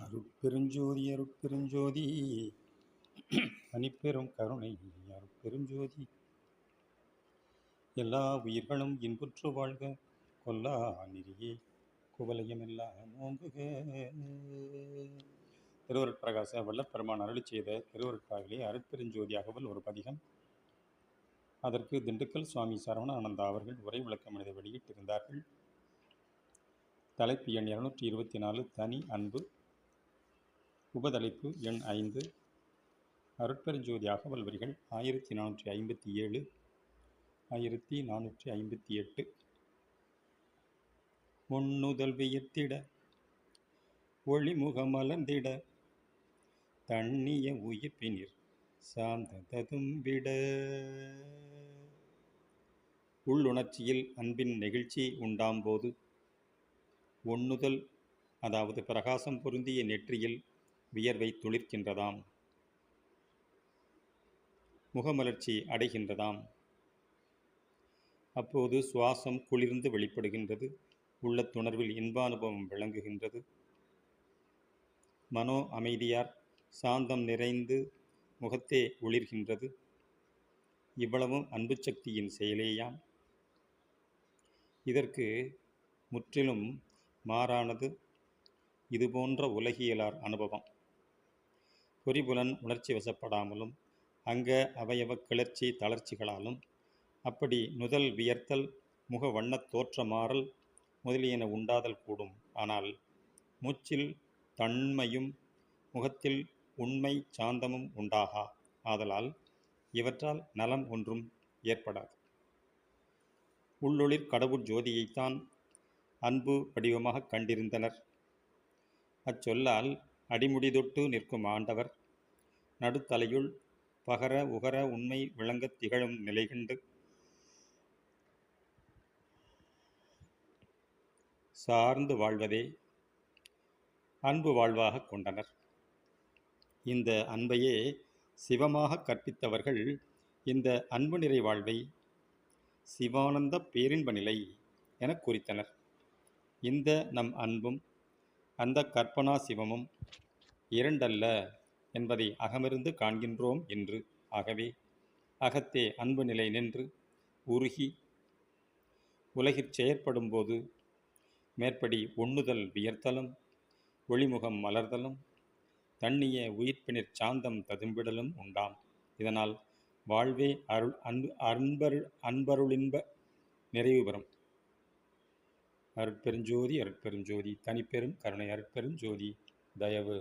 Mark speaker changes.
Speaker 1: அருட்பெருஞ்சோதி அருட்பெருஞ்சோதி தனிப்பெரும் கருணை அருட்பெருஞ்சோதி எல்லா உயிர்களும் இன்புற்று வாழ்க கொல்லா நெறியே குவலயமெல்லாம் ஓங்குக. திருவருட்பிரகாச வல்லற்பெருமான் அருளி செய்த திருவருட்பாவிலே அருட்பெருஞ்சோதி அகவல் ஒரு பதிகம். அதற்கு திண்டுக்கல் சுவாமி சரவணானந்தா அவர்கள் உரை விளக்கம் எழுத வெளியிட்டிருந்தார்கள். தலைப்பு எண் 224 தனி அன்பு. உபதலைப்பு எண் 5. அருட்பெருஞ்சோதி அகவல் வரிகள் 1457 1458. முன்னுதல் வியத்திட ஒளிமுகம் மலர்ந்திட தண்ணிய உயிர்ப்பினிர் சார்ந்ததும் விட உள்ளுணர்ச்சியில் அன்பின் நெகிழ்ச்சி உண்டாம்போது ஒண்ணுதல், அதாவது பிரகாசம் பொருந்திய நெற்றியில் வியர்வை துளிர்க்கின்றதாம், முகமலர்ச்சி அடைகின்றதாம். அப்போது சுவாசம் குளிர்ந்து வெளிப்படுகின்றது. உள்ளத்துணர்வில் இன்பானுபவம் விளங்குகின்றது. மனோ அமைதியார் சாந்தம் நிறைந்து முகத்தே ஒளிர்கின்றது. இவ்வளவும் அன்பு சக்தியின் செயலேயாம். இதற்கு முற்றிலும் மாறானது இதுபோன்ற உலகியலார் அனுபவம். பொறிபுலன் உணர்ச்சி வசப்படாமலும் அங்க அவயவ கிளர்ச்சி தளர்ச்சிகளாலும் அப்படி நுதல் வியர்த்தல் முக வண்ணத் தோற்றமாறல் முதலியன உண்டாதல் கூடும். ஆனால் மூச்சில் தன்மையும் முகத்தில் உண்மை சாந்தமும் உண்டாகா. ஆதலால் இவற்றால் நலம் ஒன்றும் ஏற்படாது. உள்ளொளிர் கடவுள் ஜோதியைத்தான் அன்பு வடிவமாக கண்டிருந்தனர். அச்சொல்லால் அடிமுடி தொட்டு நிற்கும் ஆண்டவர் நடுத்தலையுள் பகர உகர உண்மை விளங்கத் திகழும் நிலை கண்டு சார்ந்து வாழ்வதே அன்பு வாழ்வாக கொண்டனர். இந்த அன்பையே சிவமாக கற்பித்தவர்கள் இந்த அன்பு நிறை வாழ்வை சிவானந்த பேரின்ப நிலை என குறித்தனர். இந்த நம் அன்பும் அந்த கற்பனா சிவமும் இரண்டல்ல என்பதை அகமிருந்து காண்கின்றோம் என்று. ஆகவே அகத்தே அன்பு நிலை நின்று உருகி உலகிற் செயற்படும் போது மேற்படி ஒண்ணுதல் வியர்த்தலும் ஒளிமுகம் மலர்தலும் தண்ணிய உயிர்ப்பினிற் சாந்தம் ததும்பிடலும் உண்டாம். இதனால் வாழ்வே அன்பருளின்ப நிறைவு பெறும். அருட்பெருஞ்சோதி அருட்பெருஞ்சோதி தனிப்பெரும் கருணை அருட்பெருஞ்சோதி தயவு.